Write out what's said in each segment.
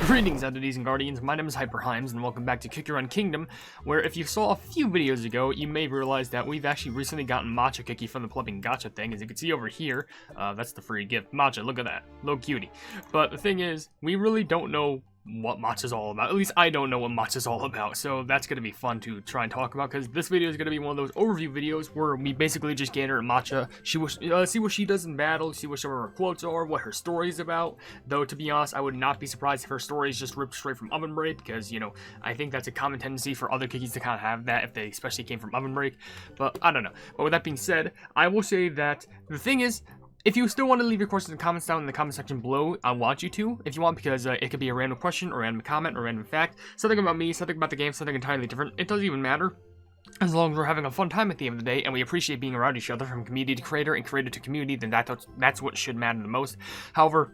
Greetings, entities and guardians. My name is HyperHimes, and welcome back to Cookie Run Kingdom, where if you saw a few videos ago, you may realize that we've actually recently gotten Matcha Cookie from the Plumbing Gacha thing. As you can see over here, that's the free gift. Matcha, look at that. Little cutie. But the thing is, we really don't know what Matcha's all about. At least I don't know what Matcha's all about, so that's going to be fun to try and talk about, because this video is going to be one of those overview videos where we basically just get her Matcha, see what she does in battle, see what some of her quotes are, what her story is about. Though, to be honest, I would not be surprised if her story is just ripped straight from OvenBreak, because, you know, I think that's a common tendency for other cookies to kind of have that, if they especially came from OvenBreak, but I don't know. But with that being said, I will say that the thing is, if you still want to leave your questions and comments down in the comment section below, I want you to, if you want, because it could be a random question, or a random comment, or a random fact, something about me, something about the game, something entirely different. It doesn't even matter, as long as we're having a fun time at the end of the day, and we appreciate being around each other from community to creator and creator to community, then that's what should matter the most. However,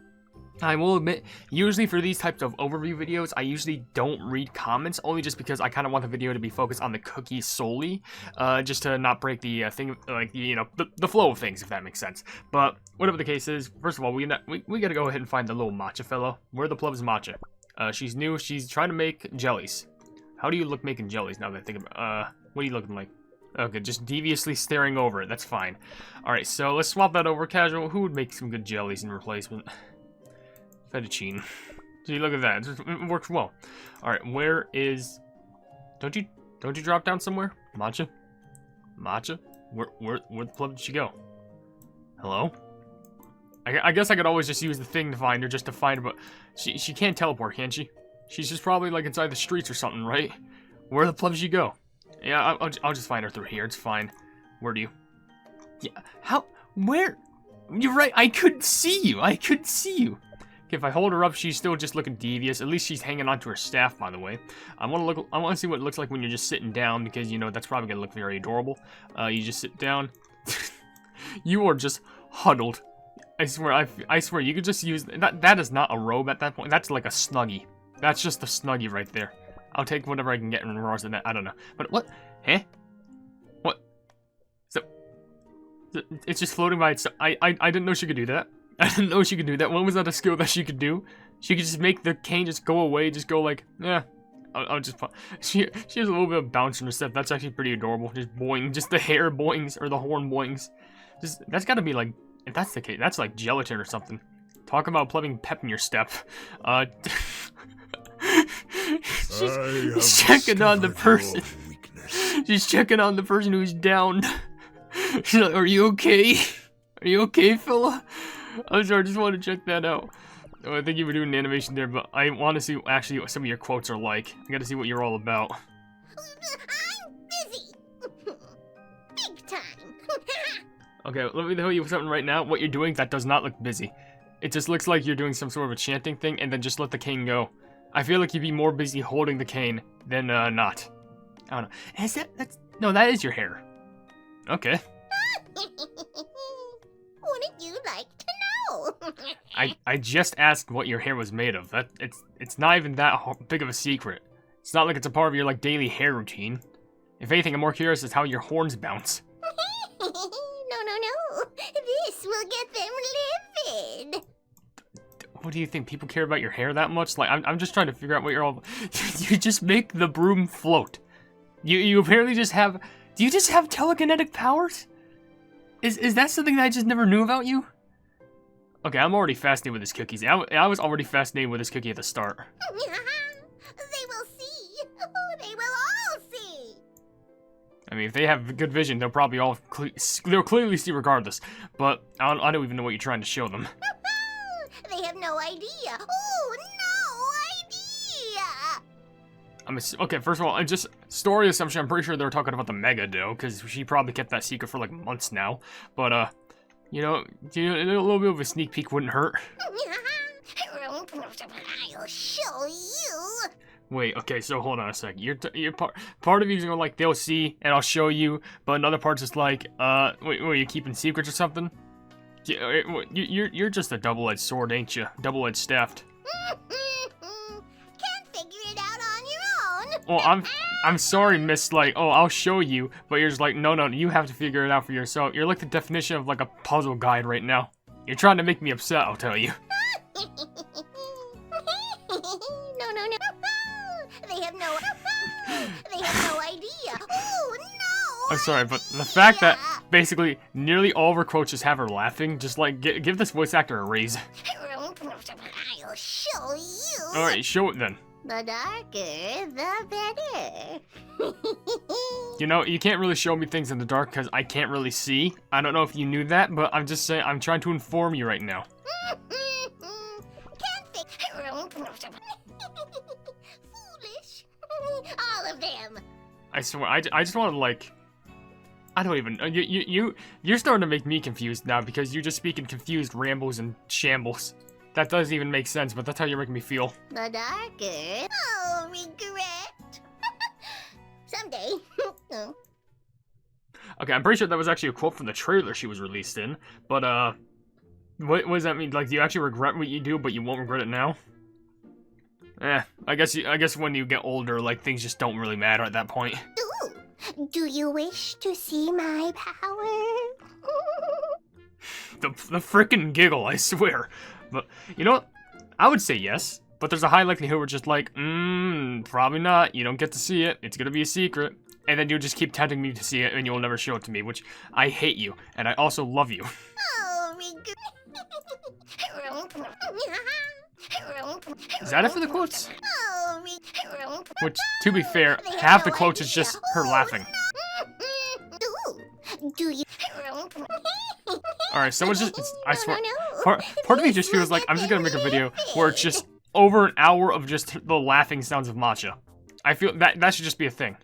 I will admit, usually for these types of overview videos, I usually don't read comments, only just because I kind of want the video to be focused on the cookie solely, just to not break the thing, like, you know, the flow of things, if that makes sense. But whatever the case is, first of all, we gotta go ahead and find the little Matcha fellow. Where the pleb's Matcha? She's new. She's trying to make jellies. How do you look making jellies now that I think about? What are you looking like? Okay, just deviously staring over it. That's fine. All right, so let's swap that over. Casual. Who would make some good jellies in replacement? Fettuccine. See, look at that. It works well. All right, where is? Don't you drop down somewhere, Matcha? Matcha? Where the pleb did she go? Hello? I guess I could always just use the thing to find her, just to find her, but she can't teleport, can she? She's just probably like inside the streets or something, right? Where the pleb did she go? Yeah, I'll just find her through here. It's fine. Where do you? Yeah. How? Where? You're right. I couldn't see you. I couldn't see you. If I hold her up, she's still just looking devious. At least she's hanging onto her staff, by the way. I want to see what it looks like when you're just sitting down, because, you know, that's probably gonna look very adorable. You just sit down. You are just huddled. I swear, you could just use that. That is not a robe at that point. That's like a snuggie. That's just a snuggie right there. I'll take whatever I can get in regards to that. I don't know. But what? Huh? What? So it's just floating by itself. I didn't know she could do that. I didn't know she could do that. When was that a skill that she could do? She could just make the cane just go away, just go like, yeah. I'll just. She has a little bit of bounce in her step. That's actually pretty adorable. Just boing, just the hair boings or the horn boings. That's got to be like, if that's the case, that's like gelatin or something. Talk about plugging pep in your step. She's checking on the person. She's checking on the person who's down. She's like, "Are you okay? Are you okay, fella?" I'm sorry, I just want to check that out. Oh, I think you were doing an animation there, but I want to see actually what some of your quotes are like. I got to see what you're all about. I'm busy. Big time. Okay, let me tell you something right now. What you're doing, that does not look busy. It just looks like you're doing some sort of a chanting thing, and then just let the cane go. I feel like you'd be more busy holding the cane than not. I don't know. Is no, that is your hair. Okay. Wouldn't you like to know? I just asked what your hair was made of. It's not even that big of a secret. It's not like it's a part of your like daily hair routine. If anything, I'm more curious as how your horns bounce. No. This will get them livid. What do you think? People care about your hair that much? Like, I'm just trying to figure out what you're all. You just make the broom float. You apparently just have. Do you just have telekinetic powers? Is that something that I just never knew about you? Okay, I'm already fascinated with this cookies. I was already fascinated with this cookie at the start. They will see. They will all see. I mean, if they have good vision, they'll probably all they'll clearly see regardless. But I don't even know what you're trying to show them. They have no idea. Oh, no idea. Okay, first of all, just story assumption. I'm pretty sure they were talking about the Mega Dough, because she probably kept that secret for like months now. But you know, a little bit of a sneak peek wouldn't hurt. I'll show you. Wait, okay, so hold on a sec. You're part of you's going like, they'll see, and I'll show you, but another part's just like, wait, are you keeping secrets or something? You're just a double-edged sword, ain't you? Double-edged staffed. Can't figure it out on your own. Well, I'm sorry, miss, like, oh, I'll show you, but you're just like, no, you have to figure it out for yourself. You're like the definition of like a puzzle guide right now. You're trying to make me upset, I'll tell you. They have no. They have no idea. Oh no! I'm sorry, but the fact that basically nearly all of her quotes just have her laughing, just like give this voice actor a raise. I'll show you. All right, show it then. The darker, the better. You know, you can't really show me things in the dark because I can't really see. I don't know if you knew that, but I'm just saying, I'm trying to inform you right now. Can't they? Foolish. All of them. I swear, I just want to like, I don't even, you're starting to make me confused now because you're just speaking confused rambles and shambles. That doesn't even make sense, but that's how you're making me feel. The darker. Oh, regret. Someday. Okay, I'm pretty sure that was actually a quote from the trailer she was released in, but what does that mean? Like, do you actually regret what you do, but you won't regret it now? I guess when you get older, like, things just don't really matter at that point. Ooh, do you wish to see my power? The frickin' giggle, I swear. But, you know what? I would say yes, but there's a high likelihood we're just like, probably not. You don't get to see it. It's gonna be a secret. And then you'll just keep tempting me to see it, and you'll never show it to me, which I hate you, and I also love you. Oh, regret. Is that it for the quotes? Oh, regret. Which, to be fair, half the quotes is just her laughing. Ooh, do you? Alright, someone's just, I swear, part of me just feels like I'm just gonna make a video where it's just over an hour of just the laughing sounds of Matcha. I feel that should just be a thing.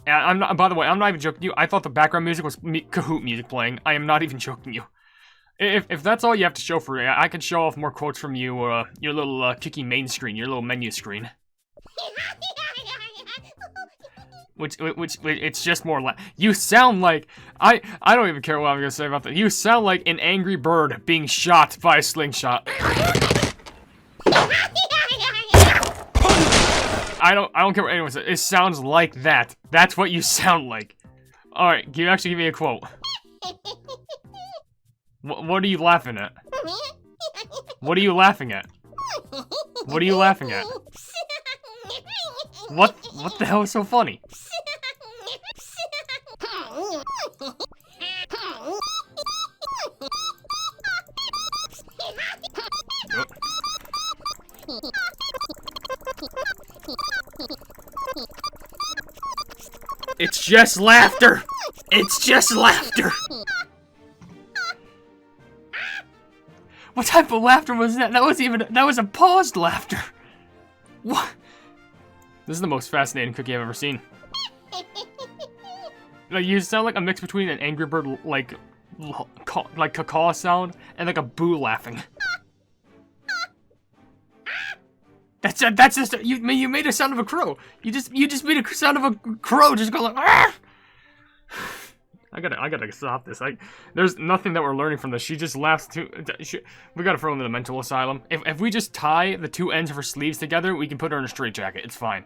And I'm not, by the way, I'm not even joking you. I thought the background music was Kahoot music playing. I am not even joking you. If that's all you have to show for me, I could show off more quotes from you, your little Cookie main screen, your little menu screen. Which it's just more you sound like, I don't even care what I'm gonna say about that. You sound like an angry bird being shot by a slingshot. I don't care what anyone says. It sounds like that. That's what you sound like. Alright, can you actually give me a quote? What are you laughing at? What are you laughing at? What are you laughing at? What the hell is so funny? It's just laughter! It's just laughter! What type of laughter was that? That was a paused laughter! What? This is the most fascinating cookie I've ever seen. Like, you sound like a mix between an Angry Bird, like caw sound, and like a boo laughing. That's just you made a sound of a crow. You just made a sound of a crow just going like. Argh! I gotta stop this. There's nothing that we're learning from this. She just laughs too. We gotta throw her in the mental asylum. If we just tie the two ends of her sleeves together, we can put her in a straitjacket. It's fine.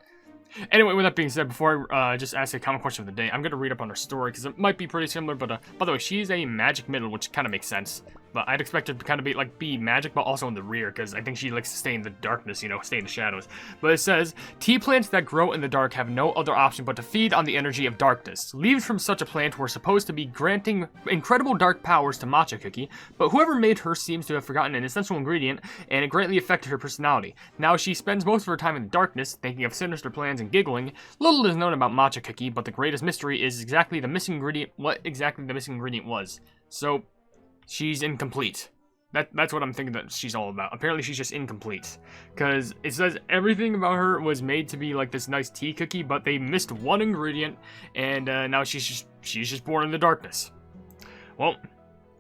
Anyway, with that being said, before I just ask a common question of the day, I'm gonna read up on her story because it might be pretty similar. But by the way, she's a magic middle, which kind of makes sense. But I'd expect her to kind of be magic, but also in the rear, because I think she likes to stay in the darkness, you know, stay in the shadows. But it says, tea plants that grow in the dark have no other option but to feed on the energy of darkness. Leaves from such a plant were supposed to be granting incredible dark powers to Matcha Cookie, but whoever made her seems to have forgotten an essential ingredient, and it greatly affected her personality. Now she spends most of her time in the darkness, thinking of sinister plans and giggling. Little is known about Matcha Cookie, but the greatest mystery is what exactly the missing ingredient was. So, she's incomplete. That's what I'm thinking that she's all about. Apparently she's just incomplete. Because it says everything about her was made to be like this nice tea cookie, but they missed one ingredient, and now she's just born in the darkness. Well,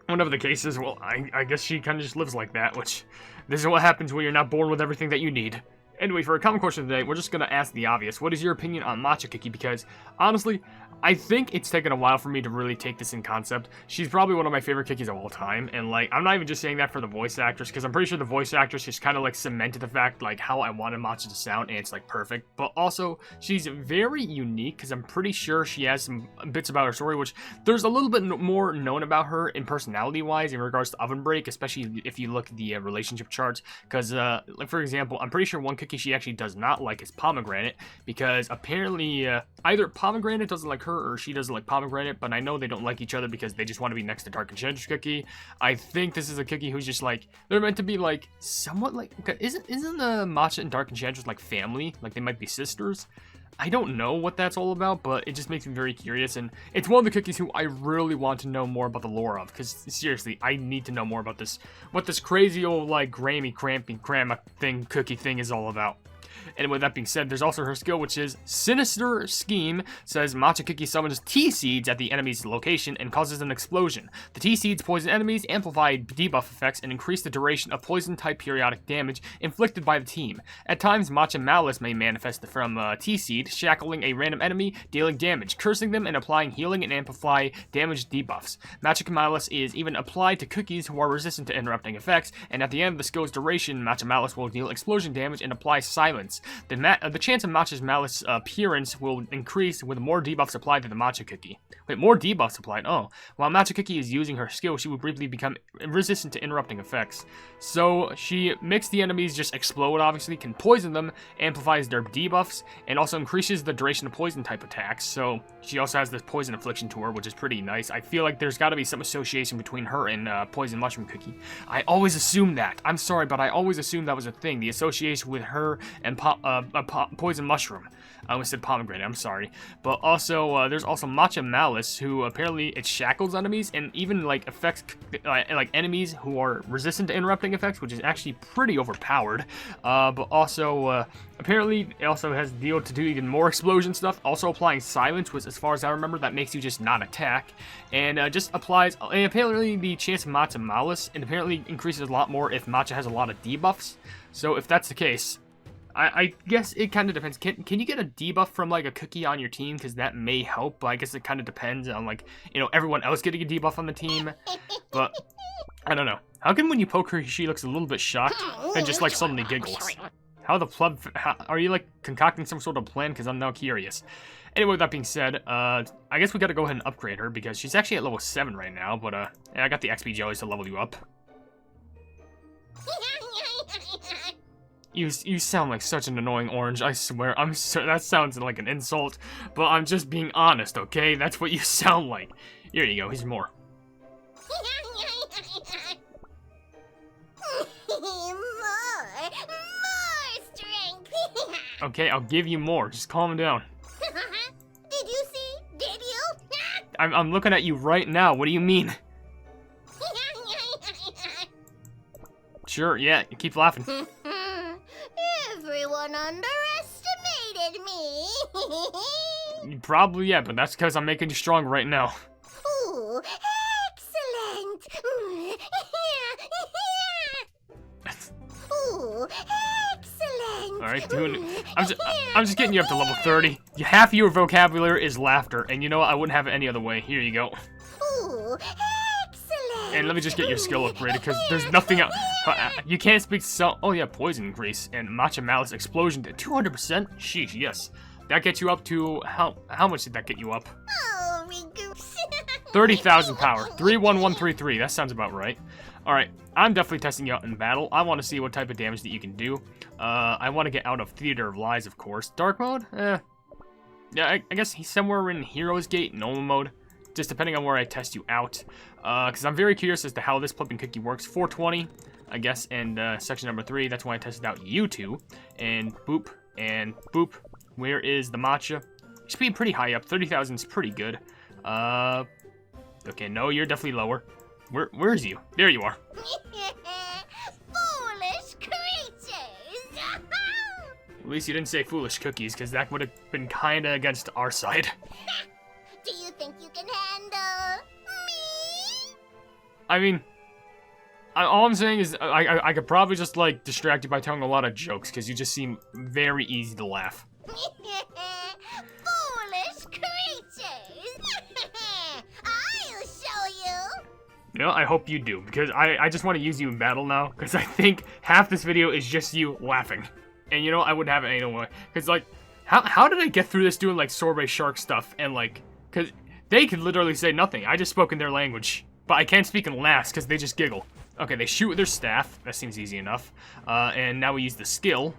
whatever the case is, well, I guess she kind of just lives like that, which this is what happens when you're not born with everything that you need. Anyway, for a common question today, we're just going to ask the obvious. What is your opinion on Matcha Cookie? Because, honestly, I think it's taken a while for me to really take this in concept. She's probably one of my favorite cookies of all time, and, like, I'm not even just saying that for the voice actress, because I'm pretty sure the voice actress just kind of, like, cemented the fact, like, how I wanted Matcha to sound, and it's, like, perfect. But also, she's very unique, because I'm pretty sure she has some bits about her story, which there's a little bit more known about her in personality-wise in regards to OvenBreak, especially if you look at the relationship charts, because, like, for example, I'm pretty sure one cookie cookie she actually does not like is pomegranate, because apparently either pomegranate doesn't like her or she doesn't like pomegranate, but I know they don't like each other because they just want to be next to Dark Enchantress Cookie. I think this is a cookie who's just like, they're meant to be like somewhat like, isn't Matcha and Dark Enchantress like family? Like they might be sisters? I don't know what that's all about, but it just makes me very curious, and it's one of the cookies who I really want to know more about the lore of, because seriously, I need to know more about this, what this crazy old, like, Grammy Crampy Cramma thing, cookie thing is all about. And with that being said, there's also her skill, which is Sinister Scheme. Says Matcha Cookie summons T-Seeds at the enemy's location and causes an explosion. The T-Seeds poison enemies, amplify debuff effects, and increase the duration of poison-type periodic damage inflicted by the team. At times, Matcha Malice may manifest from T-Seed, shackling a random enemy, dealing damage, cursing them, and applying healing and amplify damage debuffs. Matcha Malice is even applied to cookies who are resistant to interrupting effects, and at the end of the skill's duration, Matcha Malice will deal explosion damage and apply silence. The chance of Matcha's Malice appearance will increase with more debuffs applied to the Matcha Cookie. Wait, more debuffs applied? Oh. While Matcha Cookie is using her skill, she will briefly become resistant to interrupting effects. So, she makes the enemies just explode, obviously, can poison them, amplifies their debuffs, and also increases the duration of poison-type attacks. So, she also has this Poison Affliction to her, which is pretty nice. I feel like there's got to be some association between her and Poison Mushroom Cookie. I always assumed that. I'm sorry, but I always assumed that was a thing. The association with her and Poison Mushroom. I almost said pomegranate, I'm sorry. But also, there's also Matcha Malice, who apparently it shackles enemies and even like affects like enemies who are resistant to interrupting effects, which is actually pretty overpowered. But also, apparently it also has the deal to do even more explosion stuff. Also applying silence, which as far as I remember, that makes you just not attack. And just applies, and apparently the chance of Matcha Malice, and apparently increases a lot more if Matcha has a lot of debuffs. So if that's the case, I guess it kind of depends. Can you get a debuff from, like, a cookie on your team? Because that may help, but I guess it kind of depends on, like, you know, everyone else getting a debuff on the team. But, I don't know. How come when you poke her, she looks a little bit shocked and just, like, suddenly giggles? How the pleb... are you, like, concocting some sort of plan? Because I'm now curious. Anyway, with that being said, I guess we gotta go ahead and upgrade her, because she's actually at level 7 right now, but, yeah, I got the XP jellies to level you up. You sound like such an annoying orange, I swear. That sounds like an insult, but I'm just being honest, okay? That's what you sound like. Here you go, here's more. More strength. Okay, I'll give you more. Just calm down. Did you see? Did you? I'm looking at you right now. What do you mean? Sure, yeah, keep laughing. Everyone underestimated me. Probably, yeah, but that's because I'm making you strong right now. Ooh, excellent. Ooh, excellent. Alright, doing it. I'm just getting you up to level 30. Half of your vocabulary is laughter, and you know what? I wouldn't have it any other way. Here you go. Ooh, excellent. And let me just get your skill upgraded, because there's nothing else. You can't speak oh yeah, poison increase, and Matcha Malice explosion to 200%? Sheesh, yes. That gets you up to, how much did that get you up? Oh, regoops. 30,000 power. 31133, that sounds about right. Alright, I'm definitely testing you out in battle. I want to see what type of damage that you can do. I want to get out of Theater of Lies, of course. Dark mode? Yeah, I guess he's somewhere in Hero's Gate, normal mode. Just depending on where I test you out. Because I'm very curious as to how this Flippin' Cookie works. 420, I guess, and section number 3, that's when I tested out you two. And boop, and boop. Where is the Matcha? You should be pretty high up. 30,000 is pretty good. Okay, no, you're definitely lower. Where is you? There you are. Foolish creatures. At least you didn't say foolish cookies, because that would have been kinda against our side. Do you think you can handle me? I mean, all I'm saying is I could probably just, like, distract you by telling a lot of jokes, because you just seem very easy to laugh. Foolish creatures. I'll show you. You know, I hope you do, because I just want to use you in battle now, because I think half this video is just you laughing. And you know, I wouldn't have it anyway, because, like, how did I get through this doing, like, sorbet shark stuff, and, like, because they could literally say nothing. I just spoke in their language, but I can't speak in laughs, because they just giggle. Okay, they shoot with their staff. That seems easy enough. And now we use the skill.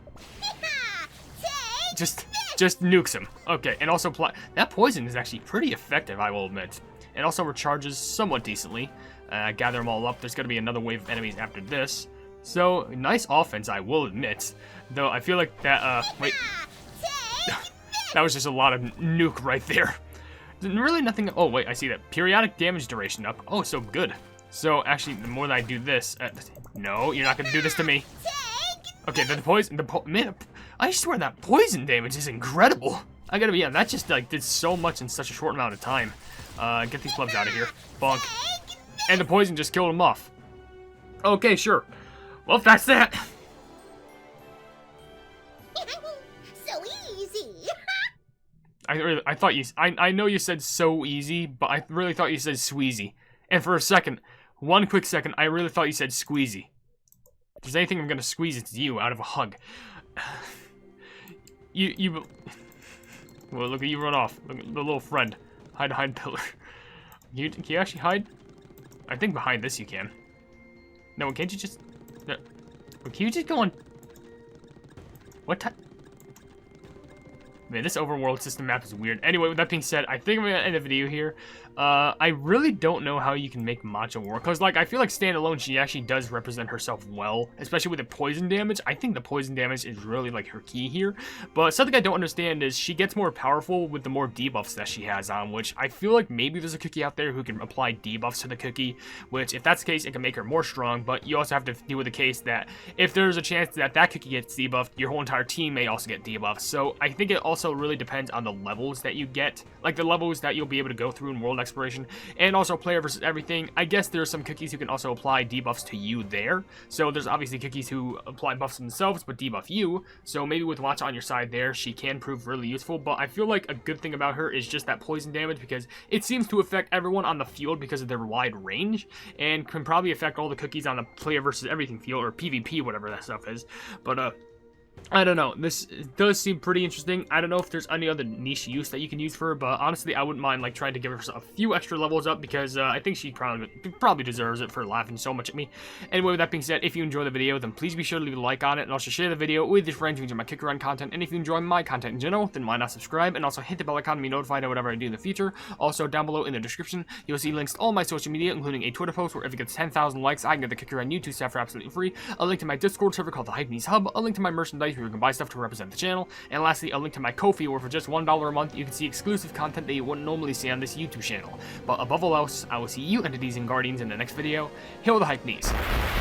Just nukes him. Okay, and also that poison is actually pretty effective, I will admit. And also recharges somewhat decently. Gather them all up. There's going to be another wave of enemies after this. So, nice offense, I will admit. Though, I feel like that, wait. That was just a lot of nuke right there. Really nothing, oh wait, I see that. Periodic damage duration up. Oh, so good. So, actually, the more that I do this, no, you're not going to do this to me. Okay, the poison, man, I swear that poison damage is incredible. I gotta be honest, that just, like, did so much in such a short amount of time. Get these plebs out of here. Bonk. And the poison just killed him off. Okay, sure. Well, if that's that. So easy. I thought you, I know you said so easy, but I really thought you said squeezy. And for a second, one quick second, I really thought you said squeezy. If there's anything I'm gonna squeeze, it's you out of a hug. Well, look at you run off. Look at the little friend. Hide behind pillar. Can you actually hide? I think behind this you can. No, can't you just... No. Can you just go on... What type... Man, this overworld system map is weird. Anyway, with that being said, I think I'm gonna end the video here. I really don't know how you can make Matcha work, because, like, I feel like standalone, she actually does represent herself well, especially with the poison damage. I think the poison damage is really, like, her key here, but something I don't understand is she gets more powerful with the more debuffs that she has on, which I feel like maybe there's a cookie out there who can apply debuffs to the cookie, which, if that's the case, it can make her more strong, but you also have to deal with the case that if there's a chance that that cookie gets debuffed, your whole entire team may also get debuffed, so I think it also really depends on the levels that you get, like the levels that you'll be able to go through in World Exploration, and also player versus everything. I guess there's some cookies who can also apply debuffs to you there, so there's obviously cookies who apply buffs themselves but debuff you, so maybe with Matcha on your side there, she can prove really useful, but I feel like a good thing about her is just that poison damage, because it seems to affect everyone on the field because of their wide range, and can probably affect all the cookies on the player versus everything field, or PvP, whatever that stuff is, but I don't know, this does seem pretty interesting. I don't know if there's any other niche use that you can use for her, but honestly, I wouldn't mind, like, trying to give her a few extra levels up, because I think she probably deserves it for laughing so much at me. Anyway, with that being said, if you enjoy the video, then please be sure to leave a like on it, and also share the video with your friends who enjoy my Kick Around content, and if you enjoy my content in general, then why not subscribe, and also hit the bell icon to be notified of whatever I do in the future. Also, down below in the description, you'll see links to all my social media, including a Twitter post where if it gets 10,000 likes, I can get the Kick Around YouTube staff for absolutely free, a link to my Discord server called the Hypenese Hub, a link to my merchandise where you can buy stuff to represent the channel, and lastly, a link to my Ko-fi where for just $1 a month, you can see exclusive content that you wouldn't normally see on this YouTube channel. But above all else, I will see you entities and guardians in the next video. Hail the Hypenese.